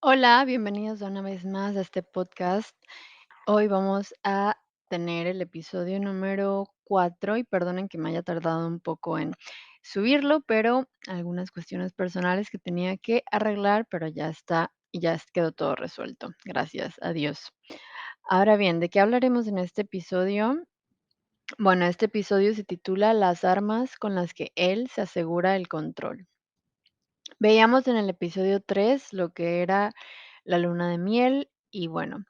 Hola, bienvenidos una vez más a este podcast. Hoy vamos a tener el episodio número 4 y perdonen que me haya tardado un poco en subirlo, pero algunas cuestiones personales que tenía que arreglar, pero ya está y quedó todo resuelto. Gracias a Dios. Ahora bien, ¿de qué hablaremos en este episodio? Bueno, este episodio se titula Las armas con las que él se asegura el control. Veíamos en el episodio 3 lo que era la luna de miel y bueno,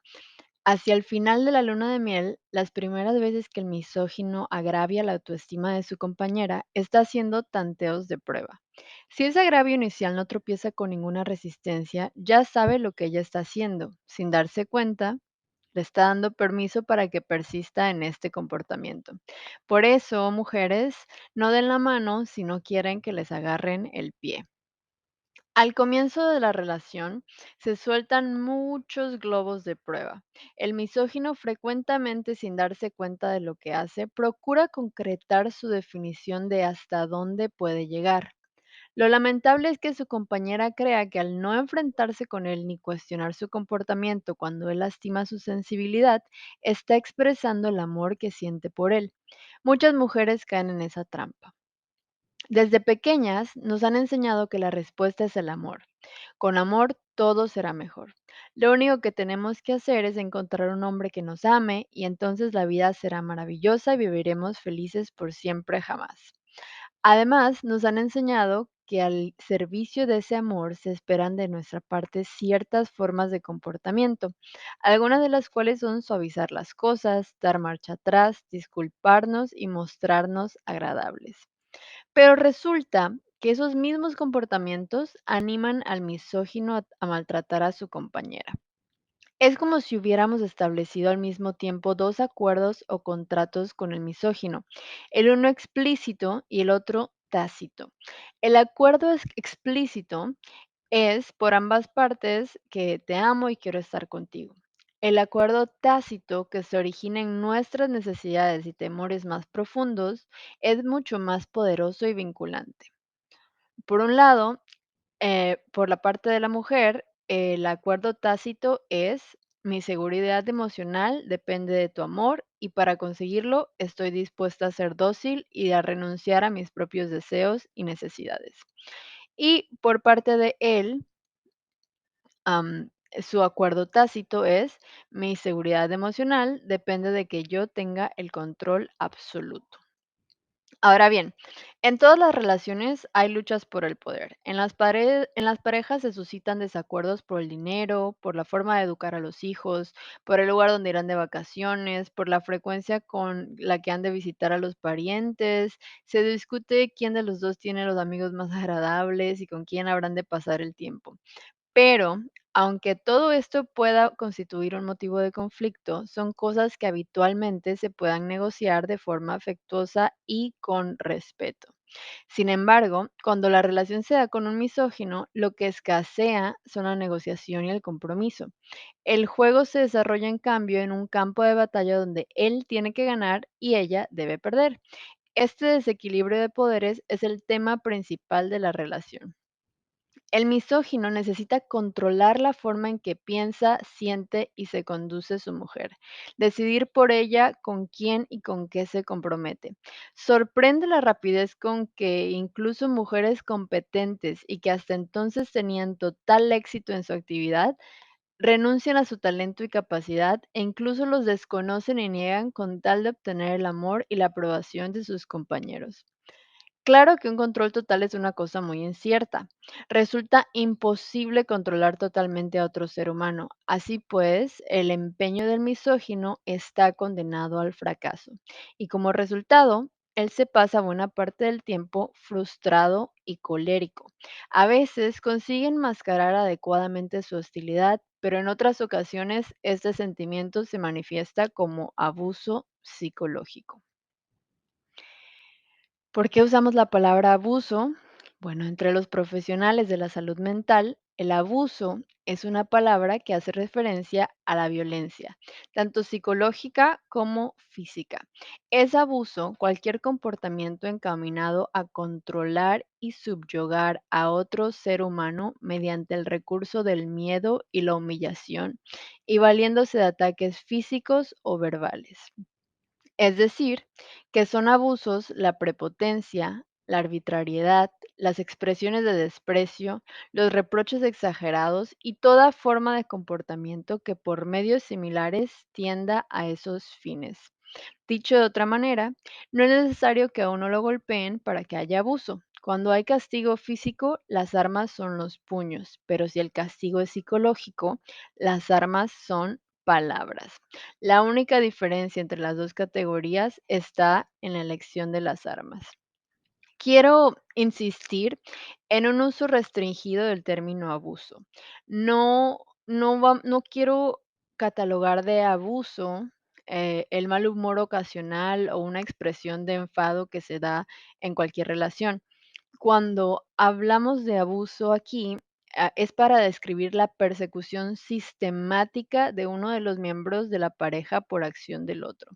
hacia el final de la luna de miel, las primeras veces que el misógino agravia la autoestima de su compañera, está haciendo tanteos de prueba. Si ese agravio inicial no tropieza con ninguna resistencia, ya sabe lo que ella está haciendo. Sin darse cuenta, le está dando permiso para que persista en este comportamiento. Por eso, mujeres, no den la mano si no quieren que les agarren el pie. Al comienzo de la relación se sueltan muchos globos de prueba. El misógino frecuentemente, sin darse cuenta de lo que hace, procura concretar su definición de hasta dónde puede llegar. Lo lamentable es que su compañera crea que al no enfrentarse con él ni cuestionar su comportamiento cuando él lastima su sensibilidad, está expresando el amor que siente por él. Muchas mujeres caen en esa trampa. Desde pequeñas nos han enseñado que la respuesta es el amor. Con amor todo será mejor. Lo único que tenemos que hacer es encontrar un hombre que nos ame y entonces la vida será maravillosa y viviremos felices por siempre jamás. Además, nos han enseñado que al servicio de ese amor se esperan de nuestra parte ciertas formas de comportamiento, algunas de las cuales son suavizar las cosas, dar marcha atrás, disculparnos y mostrarnos agradables. Pero resulta que esos mismos comportamientos animan al misógino a maltratar a su compañera. Es como si hubiéramos establecido al mismo tiempo dos acuerdos o contratos con el misógino, el uno explícito y el otro tácito. El acuerdo explícito es por ambas partes que te amo y quiero estar contigo. El acuerdo tácito que se origina en nuestras necesidades y temores más profundos es mucho más poderoso y vinculante. Por un lado, por la parte de la mujer, el acuerdo tácito es: mi seguridad emocional depende de tu amor y para conseguirlo estoy dispuesta a ser dócil y a renunciar a mis propios deseos y necesidades. Y por parte de él, su acuerdo tácito es: mi seguridad emocional depende de que yo tenga el control absoluto. Ahora bien, en todas las relaciones hay luchas por el poder. En las parejas se suscitan desacuerdos por el dinero, por la forma de educar a los hijos, por el lugar donde irán de vacaciones, por la frecuencia con la que han de visitar a los parientes. Se discute quién de los dos tiene los amigos más agradables y con quién habrán de pasar el tiempo. Pero, aunque todo esto pueda constituir un motivo de conflicto, son cosas que habitualmente se puedan negociar de forma afectuosa y con respeto. Sin embargo, cuando la relación se da con un misógino, lo que escasea son la negociación y el compromiso. El juego se desarrolla en cambio en un campo de batalla donde él tiene que ganar y ella debe perder. Este desequilibrio de poderes es el tema principal de la relación. El misógino necesita controlar la forma en que piensa, siente y se conduce su mujer, decidir por ella con quién y con qué se compromete. Sorprende la rapidez con que incluso mujeres competentes y que hasta entonces tenían total éxito en su actividad, renuncian a su talento y capacidad e incluso los desconocen y niegan con tal de obtener el amor y la aprobación de sus compañeros. Claro que un control total es una cosa muy incierta. Resulta imposible controlar totalmente a otro ser humano. Así pues, el empeño del misógino está condenado al fracaso. Y como resultado, él se pasa buena parte del tiempo frustrado y colérico. A veces consigue enmascarar adecuadamente su hostilidad, pero en otras ocasiones este sentimiento se manifiesta como abuso psicológico. ¿Por qué usamos la palabra abuso? Bueno, entre los profesionales de la salud mental, el abuso es una palabra que hace referencia a la violencia, tanto psicológica como física. Es abuso cualquier comportamiento encaminado a controlar y subyugar a otro ser humano mediante el recurso del miedo y la humillación, y valiéndose de ataques físicos o verbales. Es decir, que son abusos la prepotencia, la arbitrariedad, las expresiones de desprecio, los reproches exagerados y toda forma de comportamiento que por medios similares tienda a esos fines. Dicho de otra manera, no es necesario que a uno lo golpeen para que haya abuso. Cuando hay castigo físico, las armas son los puños, pero si el castigo es psicológico, las armas son palabras. La única diferencia entre las dos categorías está en la elección de las armas. Quiero insistir en un uso restringido del término abuso. No quiero catalogar de abuso el mal humor ocasional o una expresión de enfado que se da en cualquier relación. Cuando hablamos de abuso aquí, es para describir la persecución sistemática de uno de los miembros de la pareja por acción del otro.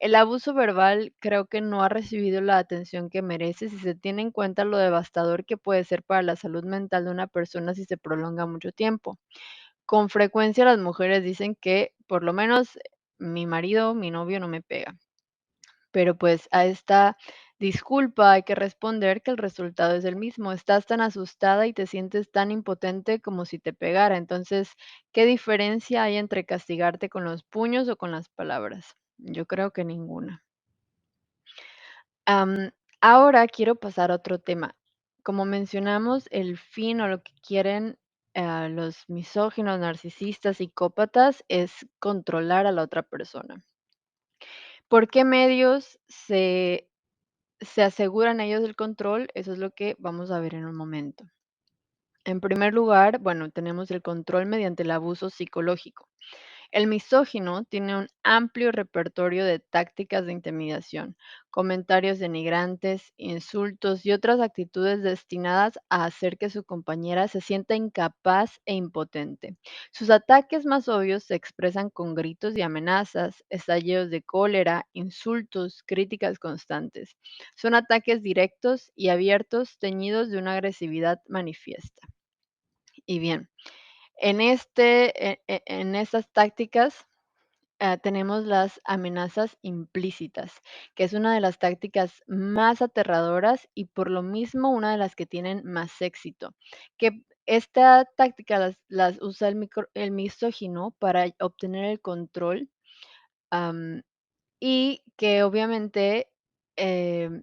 El abuso verbal creo que no ha recibido la atención que merece si se tiene en cuenta lo devastador que puede ser para la salud mental de una persona si se prolonga mucho tiempo. Con frecuencia las mujeres dicen que por lo menos mi marido, mi novio no me pega. Pero pues a esta disculpa hay que responder que el resultado es el mismo. Estás tan asustada y te sientes tan impotente como si te pegara. Entonces, ¿qué diferencia hay entre castigarte con los puños o con las palabras? Yo creo que ninguna. Am, Ahora quiero pasar a otro tema. Como mencionamos, el fin o lo que quieren los misóginos, narcisistas, psicópatas es controlar a la otra persona. ¿Por qué medios se aseguran ellos el control? Eso es lo que vamos a ver en un momento. En primer lugar, bueno, tenemos el control mediante el abuso psicológico. El misógino tiene un amplio repertorio de tácticas de intimidación, comentarios denigrantes, insultos y otras actitudes destinadas a hacer que su compañera se sienta incapaz e impotente. Sus ataques más obvios se expresan con gritos y amenazas, estallidos de cólera, insultos, críticas constantes. Son ataques directos y abiertos teñidos de una agresividad manifiesta. Y bien, en estas tácticas tenemos las amenazas implícitas, que es una de las tácticas más aterradoras y por lo mismo una de las que tienen más éxito. Que esta táctica las usa el misógino para obtener el control, am, y que obviamente em,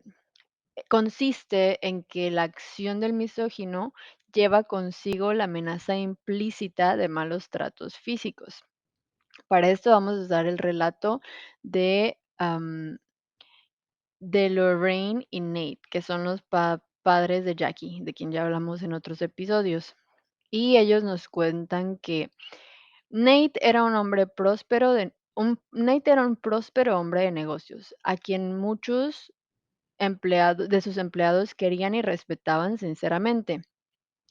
consiste en que la acción del misógino lleva consigo la amenaza implícita de malos tratos físicos. Para esto vamos a usar el relato de, de Lorraine y Nate, que son los padres de Jackie, de quien ya hablamos en otros episodios. Y ellos nos cuentan que Nate era un próspero hombre de negocios, a quien muchos empleados de sus empleados querían y respetaban sinceramente.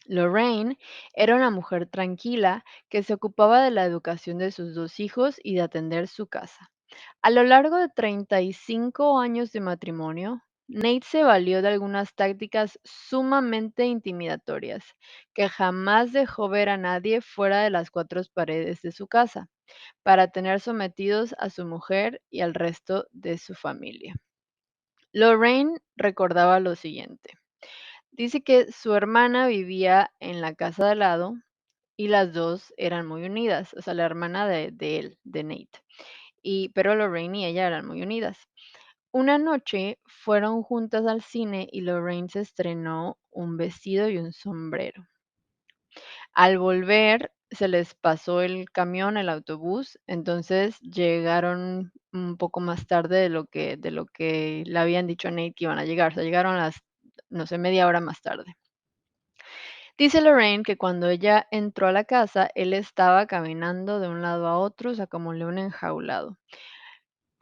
Lorraine era una mujer tranquila que se ocupaba de la educación de sus dos hijos y de atender su casa. A lo largo de 35 años de matrimonio, Nate se valió de algunas tácticas sumamente intimidatorias, que jamás dejó ver a nadie fuera de las cuatro paredes de su casa, para tener sometidos a su mujer y al resto de su familia. Lorraine recordaba lo siguiente. Dice que su hermana vivía en la casa de al lado y las dos eran muy unidas, o sea, la hermana de él, de Nate. Pero Lorraine y ella eran muy unidas. Una noche fueron juntas al cine y Lorraine se estrenó un vestido y un sombrero. Al volver, se les pasó el camión, el autobús, entonces llegaron un poco más tarde de lo que le habían dicho a Nate que iban a llegar. O sea, llegaron a las, no sé, media hora más tarde. Dice Lorraine que cuando ella entró a la casa, él estaba caminando de un lado a otro, o sea, como un león enjaulado,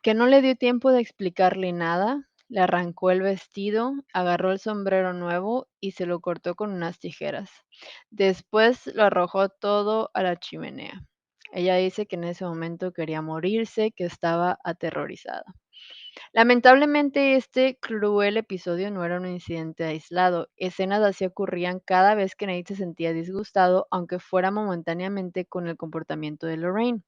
que no le dio tiempo de explicarle nada, Le arrancó el vestido, agarró el sombrero nuevo y se lo cortó con unas tijeras. Después lo arrojó todo a la chimenea. Ella dice que en ese momento quería morirse, que estaba aterrorizada. Lamentablemente, este cruel episodio no era un incidente aislado. Escenas así ocurrían cada vez que Nate se sentía disgustado, aunque fuera momentáneamente con el comportamiento de Lorraine.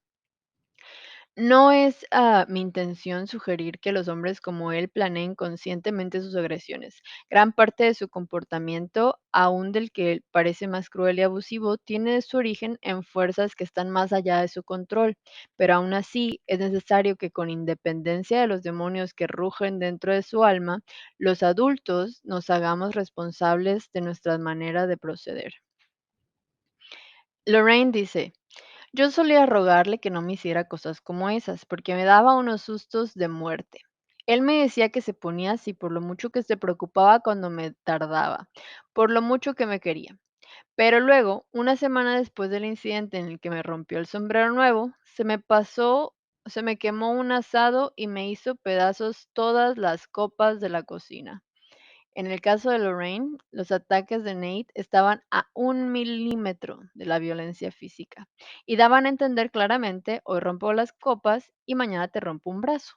No es mi intención sugerir que los hombres como él planeen conscientemente sus agresiones. Gran parte de su comportamiento, aun del que él parece más cruel y abusivo, tiene su origen en fuerzas que están más allá de su control. Pero aún así, es necesario que con independencia de los demonios que rugen dentro de su alma, los adultos nos hagamos responsables de nuestras maneras de proceder. Lorraine dice, yo solía rogarle que no me hiciera cosas como esas, porque me daba unos sustos de muerte. Él me decía que se ponía así por lo mucho que se preocupaba cuando me tardaba, por lo mucho que me quería. Pero luego, una semana después del incidente en el que me rompió el sombrero nuevo, se me quemó un asado y me hizo pedazos todas las copas de la cocina. En el caso de Lorraine, los ataques de Nate estaban a 1 milímetro de la violencia física y daban a entender claramente, hoy rompo las copas y mañana te rompo un brazo.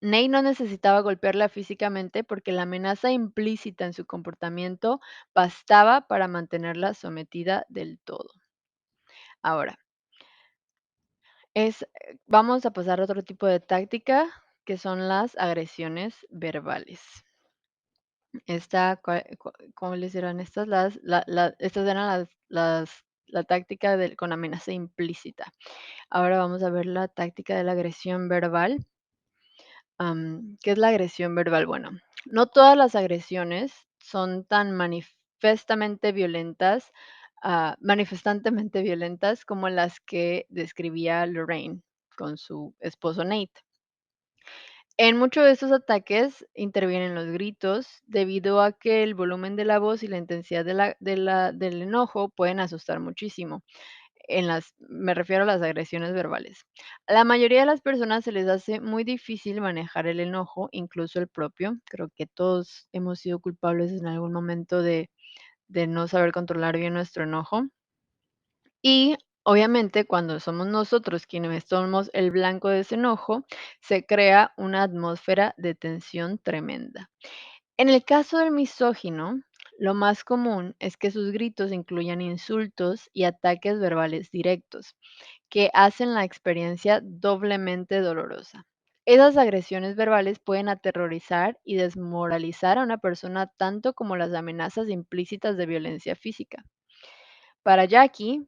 Nate no necesitaba golpearla físicamente porque la amenaza implícita en su comportamiento bastaba para mantenerla sometida del todo. Ahora, vamos a pasar a otro tipo de táctica que son las agresiones verbales. ¿Cómo les eran estas? Estas eran la táctica con amenaza implícita. Ahora vamos a ver la táctica de la agresión verbal. ¿Qué es la agresión verbal? Bueno, no todas las agresiones son tan manifestantemente violentas como las que describía Lorraine con su esposo Nate. En muchos de estos ataques intervienen los gritos, debido a que el volumen de la voz y la intensidad del enojo pueden asustar muchísimo. Me refiero a las agresiones verbales. A la mayoría de las personas se les hace muy difícil manejar el enojo, incluso el propio. Creo que todos hemos sido culpables en algún momento de no saber controlar bien nuestro enojo. Y obviamente cuando somos nosotros quienes somos el blanco de ese enojo, se crea una atmósfera de tensión tremenda. En el caso del misógino, lo más común es que sus gritos incluyan insultos y ataques verbales directos, que hacen la experiencia doblemente dolorosa. Esas agresiones verbales pueden aterrorizar y desmoralizar a una persona tanto como las amenazas implícitas de violencia física. Para Jackie,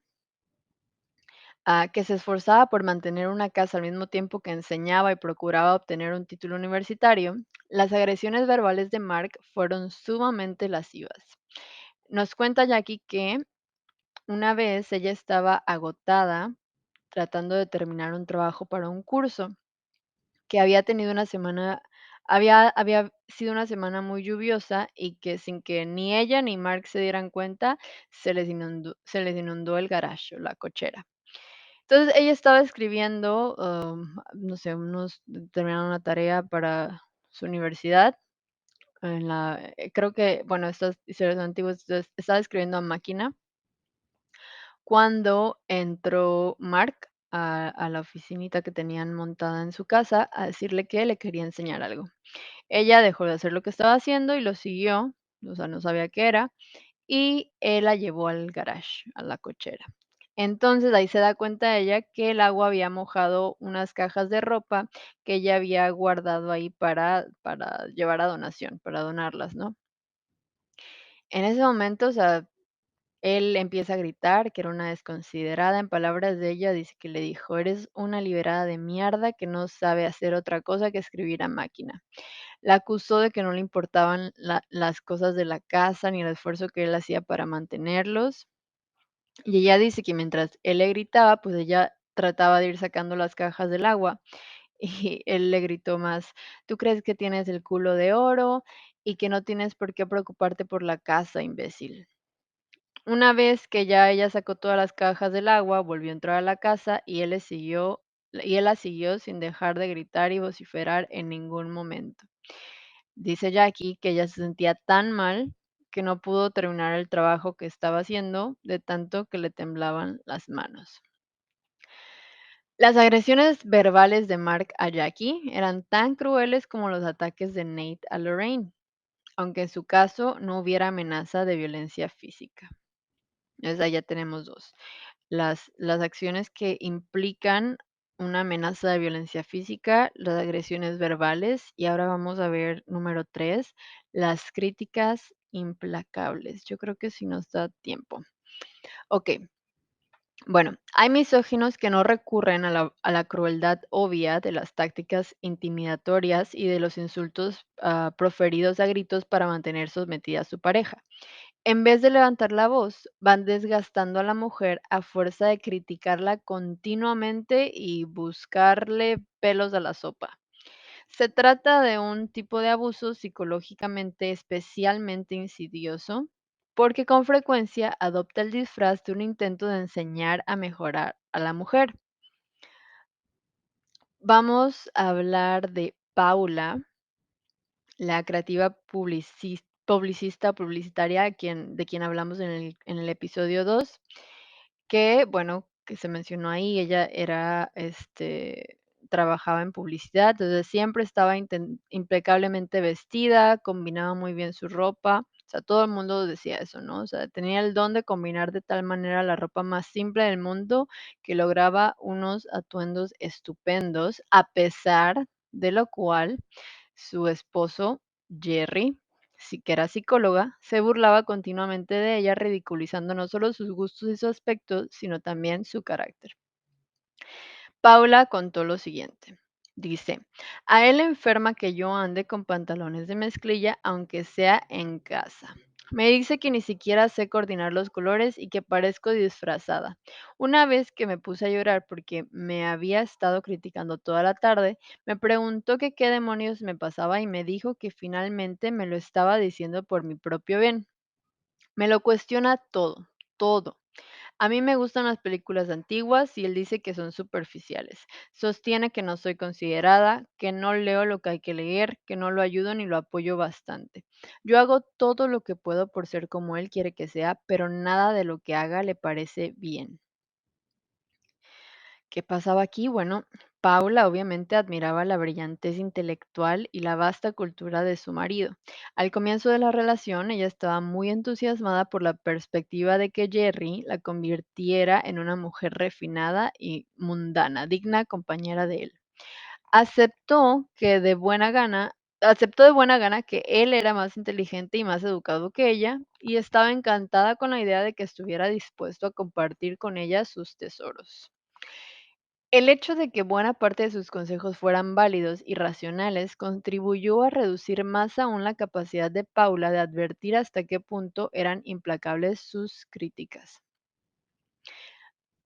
que se esforzaba por mantener una casa al mismo tiempo que enseñaba y procuraba obtener un título universitario, las agresiones verbales de Mark fueron sumamente lascivas. Nos cuenta Jackie que una vez ella estaba agotada tratando de terminar un trabajo para un curso, que había sido una semana muy lluviosa y que sin que ni ella ni Mark se dieran cuenta, se les inundó el garage o la cochera. Entonces, ella estaba escribiendo, no sé, terminando una tarea para su universidad, creo que, bueno, estas historias son antiguas, entonces, estaba escribiendo a máquina cuando entró Mark a la oficinita que tenían montada en su casa a decirle que le quería enseñar algo. Ella dejó de hacer lo que estaba haciendo y lo siguió, o sea, no sabía qué era, y él la llevó al garage, a la cochera. Entonces, ahí se da cuenta ella que el agua había mojado unas cajas de ropa que ella había guardado ahí para llevar a donación, para donarlas, ¿no? En ese momento, o sea, él empieza a gritar que era una desconsiderada. En palabras de ella, dice que le dijo: "Eres una liberada de mierda que no sabe hacer otra cosa que escribir a máquina". La acusó de que no le importaban las cosas de la casa ni el esfuerzo que él hacía para mantenerlos. Y ella dice que mientras él le gritaba, pues ella trataba de ir sacando las cajas del agua. Y él le gritó más: "¿Tú crees que tienes el culo de oro y que no tienes por qué preocuparte por la casa, imbécil?". Una vez que ya ella sacó todas las cajas del agua, volvió a entrar a la casa y él la siguió sin dejar de gritar y vociferar en ningún momento. Dice Jackie que ella se sentía tan mal que no pudo terminar el trabajo que estaba haciendo de tanto que le temblaban las manos. Las agresiones verbales de Mark a Jackie eran tan crueles como los ataques de Nate a Lorraine, aunque en su caso no hubiera amenaza de violencia física. Entonces, ahí ya tenemos dos. Las acciones que implican una amenaza de violencia física, las agresiones verbales, y ahora vamos a ver número 3, las críticas implacables. Yo creo que si nos da tiempo. Ok, bueno, hay misóginos que no recurren a la crueldad obvia de las tácticas intimidatorias y de los insultos proferidos a gritos para mantener sometida a su pareja. En vez de levantar la voz, van desgastando a la mujer a fuerza de criticarla continuamente y buscarle pelos a la sopa. Se trata de un tipo de abuso psicológicamente especialmente insidioso porque con frecuencia adopta el disfraz de un intento de enseñar a mejorar a la mujer. Vamos a hablar de Paula, la creativa publicitaria de quien hablamos en el episodio 2, que, bueno, que se mencionó ahí, ella era, trabajaba en publicidad, entonces siempre estaba impecablemente vestida, combinaba muy bien su ropa, o sea, todo el mundo decía eso, ¿no? O sea, tenía el don de combinar de tal manera la ropa más simple del mundo que lograba unos atuendos estupendos, a pesar de lo cual su esposo, Jerry, sí que era psicóloga, se burlaba continuamente de ella, ridiculizando no solo sus gustos y su aspecto, sino también su carácter. Paula contó lo siguiente. Dice, a él le enferma que yo ande con pantalones de mezclilla, aunque sea en casa. Me dice que ni siquiera sé coordinar los colores y que parezco disfrazada. Una vez que me puse a llorar porque me había estado criticando toda la tarde, me preguntó que qué demonios me pasaba y me dijo que finalmente me lo estaba diciendo por mi propio bien. Me lo cuestiona todo, todo. A mí me gustan las películas antiguas y él dice que son superficiales. Sostiene que no soy considerada, que no leo lo que hay que leer, que no lo ayudo ni lo apoyo bastante. Yo hago todo lo que puedo por ser como él quiere que sea, pero nada de lo que haga le parece bien. ¿Qué pasaba aquí? Bueno, Paula obviamente admiraba la brillantez intelectual y la vasta cultura de su marido. Al comienzo de la relación, ella estaba muy entusiasmada por la perspectiva de que Jerry la convirtiera en una mujer refinada y mundana, digna compañera de él. Aceptó de buena gana que él era más inteligente y más educado que ella, y estaba encantada con la idea de que estuviera dispuesto a compartir con ella sus tesoros. El hecho de que buena parte de sus consejos fueran válidos y racionales contribuyó a reducir más aún la capacidad de Paula de advertir hasta qué punto eran implacables sus críticas.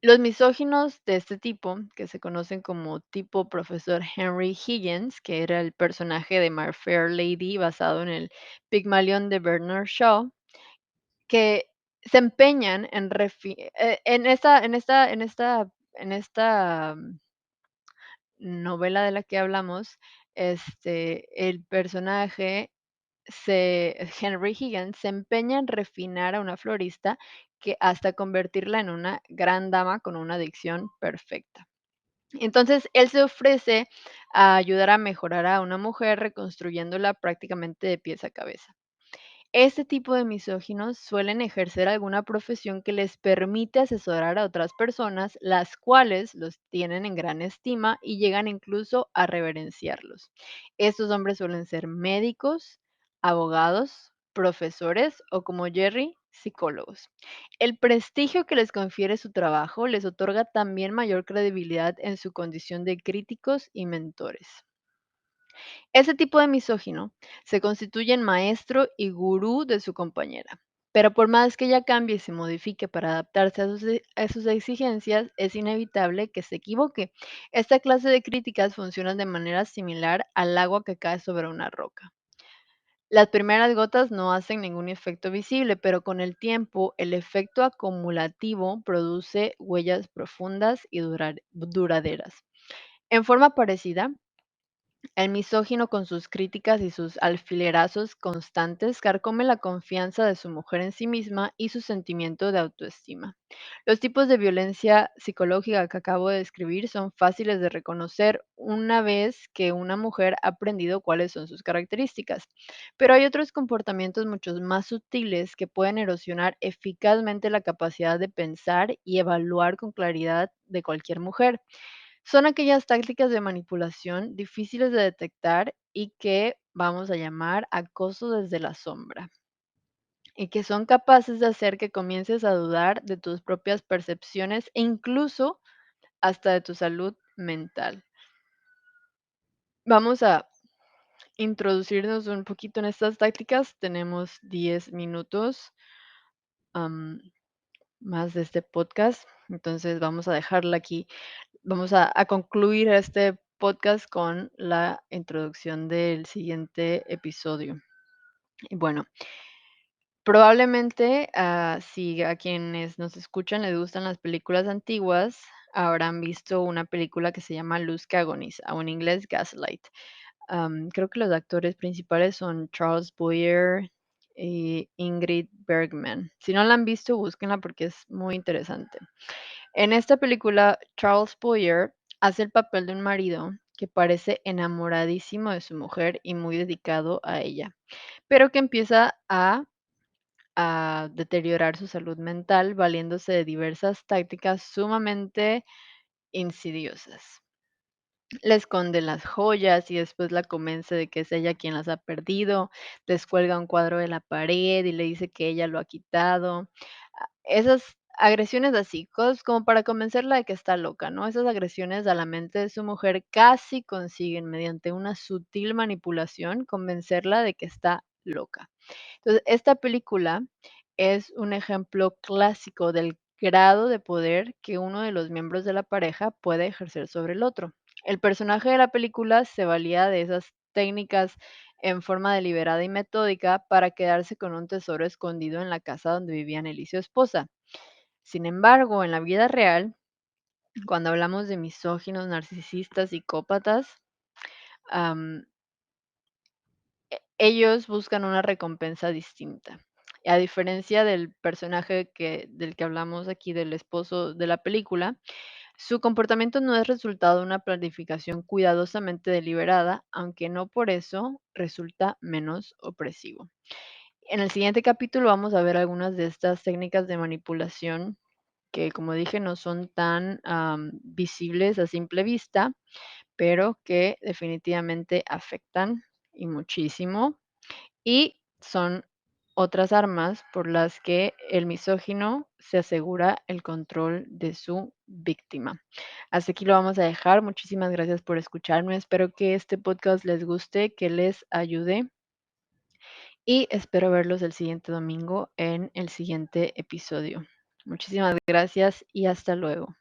Los misóginos de este tipo, que se conocen como tipo profesor Henry Higgins, que era el personaje de My Fair Lady basado en el Pigmalión de Bernard Shaw, que se empeñan en esta novela de la que hablamos, el personaje Henry Higgins se empeña en refinar a una florista que hasta convertirla en una gran dama con una dicción perfecta. Entonces, él se ofrece a ayudar a mejorar a una mujer reconstruyéndola prácticamente de pies a cabeza. Este tipo de misóginos suelen ejercer alguna profesión que les permite asesorar a otras personas, las cuales los tienen en gran estima y llegan incluso a reverenciarlos. Estos hombres suelen ser médicos, abogados, profesores o, como Jerry, psicólogos. El prestigio que les confiere su trabajo les otorga también mayor credibilidad en su condición de críticos y mentores. Ese tipo de misógino se constituye en maestro y gurú de su compañera. Pero por más que ella cambie y se modifique para adaptarse a sus exigencias, es inevitable que se equivoque. Esta clase de críticas funcionan de manera similar al agua que cae sobre una roca. Las primeras gotas no hacen ningún efecto visible, pero con el tiempo el efecto acumulativo produce huellas profundas y duraderas. En forma parecida, El misógino, con sus críticas y sus alfilerazos constantes, carcome la confianza de su mujer en sí misma y su sentimiento de autoestima. Los tipos de violencia psicológica que acabo de describir son fáciles de reconocer una vez que una mujer ha aprendido cuáles son sus características, pero hay otros comportamientos muchos más sutiles que pueden erosionar eficazmente la capacidad de pensar y evaluar con claridad de cualquier mujer. Son aquellas tácticas de manipulación difíciles de detectar y que vamos a llamar acoso desde la sombra, y que son capaces de hacer que comiences a dudar de tus propias percepciones e incluso hasta de tu salud mental. Vamos a introducirnos un poquito en estas tácticas. Tenemos 10 minutos am, más de este podcast, entonces vamos a dejarla aquí. Vamos a concluir este podcast con la introducción del siguiente episodio. Y bueno, probablemente, si a quienes nos escuchan les gustan las películas antiguas, habrán visto una película que se llama Luz que agoniza, o en inglés Gaslight. Creo que los actores principales son Charles Boyer y Ingrid Bergman. Si no la han visto, búsquenla porque es muy interesante. En esta película, Charles Boyer hace el papel de un marido que parece enamoradísimo de su mujer y muy dedicado a ella, pero que empieza a deteriorar su salud mental valiéndose de diversas tácticas sumamente insidiosas. Le esconde las joyas y después la convence de que es ella quien las ha perdido, descuelga un cuadro de la pared y le dice que ella lo ha quitado. Esas agresiones así, cosas como para convencerla de que está loca, ¿no? Esas agresiones a la mente de su mujer casi consiguen, mediante una sutil manipulación, convencerla de que está loca. Entonces, esta película es un ejemplo clásico del grado de poder que uno de los miembros de la pareja puede ejercer sobre el otro. El personaje de la película se valía de esas técnicas en forma deliberada y metódica para quedarse con un tesoro escondido en la casa donde vivían él y su esposa. Sin embargo, en la vida real, cuando hablamos de misóginos, narcisistas, psicópatas, am, ellos buscan una recompensa distinta. A diferencia del personaje del que hablamos aquí, del esposo de la película, su comportamiento no es resultado de una planificación cuidadosamente deliberada, aunque no por eso resulta menos opresivo. En el siguiente capítulo vamos a ver algunas de estas técnicas de manipulación que, como dije, no son tan visibles a simple vista, pero que definitivamente afectan y muchísimo, y son otras armas por las que el misógino se asegura el control de su víctima. Hasta aquí lo vamos a dejar. Muchísimas gracias por escucharme. Espero que este podcast les guste, que les ayude, y espero verlos el siguiente domingo en el siguiente episodio. Muchísimas gracias y hasta luego.